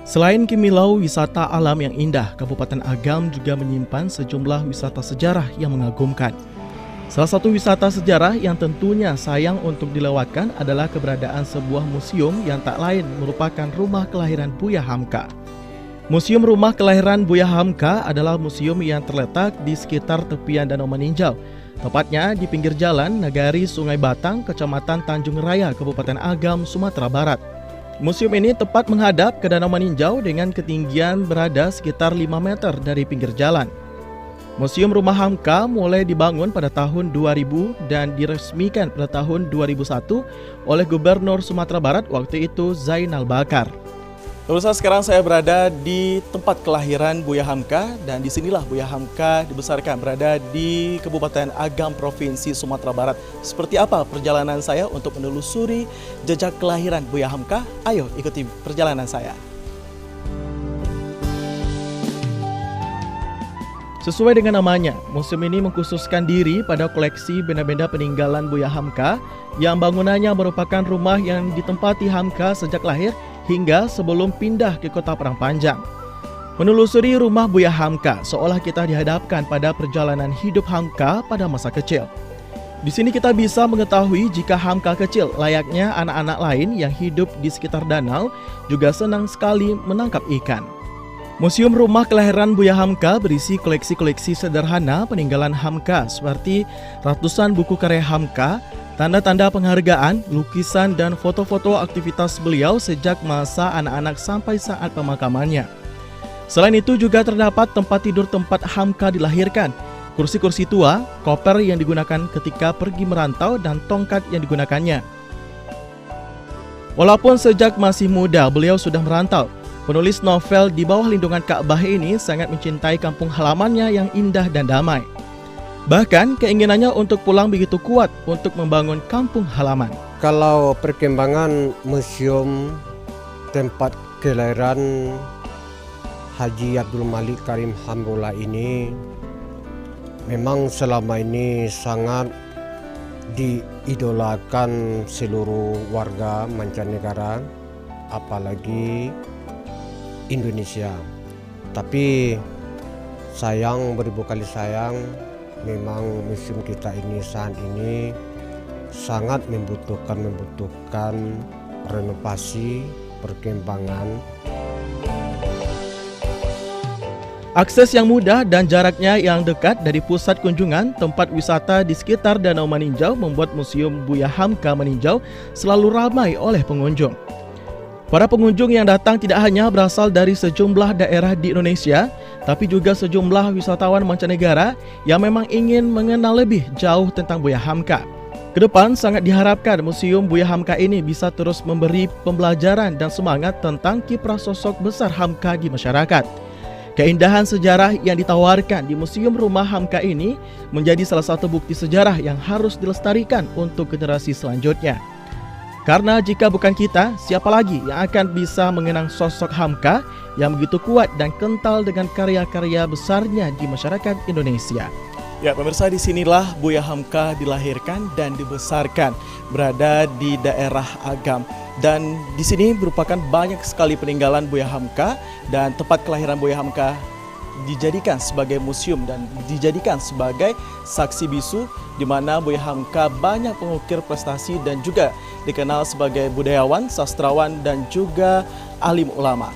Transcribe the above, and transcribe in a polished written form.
Selain Kimilau wisata alam yang indah, Kabupaten Agam juga menyimpan sejumlah wisata sejarah yang mengagumkan. Salah satu wisata sejarah yang tentunya sayang untuk dilewatkan adalah keberadaan sebuah museum yang tak lain merupakan rumah kelahiran Buya Hamka. Museum Rumah Kelahiran Buya Hamka adalah museum yang terletak di sekitar tepian Danau Meninjau, tepatnya di pinggir jalan Nagari Sungai Batang, Kecamatan Tanjung Raya, Kabupaten Agam, Sumatera Barat. Museum ini tepat menghadap ke Danau Meninjau dengan ketinggian berada sekitar 5 meter dari pinggir jalan. Museum Rumah Hamka mulai dibangun pada tahun 2000 dan diresmikan pada tahun 2001 oleh Gubernur Sumatera Barat waktu itu Zainal Bakar. Pemirsa, sekarang saya berada di tempat kelahiran Buya Hamka dan disinilah Buya Hamka dibesarkan, berada di Kabupaten Agam, Provinsi Sumatera Barat. Seperti apa perjalanan saya untuk menelusuri jejak kelahiran Buya Hamka? Ayo ikuti perjalanan saya. Sesuai dengan namanya, museum ini mengkhususkan diri pada koleksi benda-benda peninggalan Buya Hamka yang bangunannya merupakan rumah yang ditempati Hamka sejak lahir hingga sebelum pindah ke Kota Parang Panjang. Menelusuri rumah Buya Hamka seolah kita dihadapkan pada perjalanan hidup Hamka pada masa kecil. Di sini kita bisa mengetahui jika Hamka kecil layaknya anak-anak lain yang hidup di sekitar danau juga senang sekali menangkap ikan. Museum Rumah Kelahiran Buya Hamka berisi koleksi-koleksi sederhana peninggalan Hamka seperti ratusan buku karya Hamka, tanda-tanda penghargaan, lukisan, dan foto-foto aktivitas beliau sejak masa anak-anak sampai saat pemakamannya. Selain itu juga terdapat tempat tidur tempat Hamka dilahirkan, kursi-kursi tua, koper yang digunakan ketika pergi merantau, dan tongkat yang digunakannya. Walaupun sejak masih muda beliau sudah merantau, penulis novel Di Bawah Lindungan Ka'bah ini sangat mencintai kampung halamannya yang indah dan damai. Bahkan keinginannya untuk pulang begitu kuat untuk membangun kampung halaman. Kalau perkembangan museum tempat kelahiran Haji Abdul Malik Karim Hamdullah ini memang selama ini sangat diidolakan seluruh warga mancanegara, apalagi Indonesia. Tapi sayang, beribu kali sayang, memang museum kita ini saat ini sangat membutuhkan renovasi, perkembangan. Akses yang mudah dan jaraknya yang dekat dari pusat kunjungan tempat wisata di sekitar Danau Meninjau membuat Museum Buya Hamka Meninjau selalu ramai oleh pengunjung. Para pengunjung yang datang tidak hanya berasal dari sejumlah daerah di Indonesia, tapi juga sejumlah wisatawan mancanegara yang memang ingin mengenal lebih jauh tentang Buya Hamka. Kedepan sangat diharapkan Museum Buya Hamka ini bisa terus memberi pembelajaran dan semangat tentang kiprah sosok besar Hamka di masyarakat. Keindahan sejarah yang ditawarkan di Museum Rumah Hamka ini menjadi salah satu bukti sejarah yang harus dilestarikan untuk generasi selanjutnya. Karena jika bukan kita, siapa lagi yang akan bisa mengenang sosok Hamka yang begitu kuat dan kental dengan karya-karya besarnya di masyarakat Indonesia. Ya pemirsa, disinilah Buya Hamka dilahirkan dan dibesarkan, berada di daerah Agam. Dan di sini merupakan banyak sekali peninggalan Buya Hamka, dan tempat kelahiran Buya Hamka dijadikan sebagai museum dan dijadikan sebagai saksi bisu di mana Buya Hamka banyak mengukir prestasi dan juga dikenal sebagai budayawan, sastrawan, dan juga alim ulama.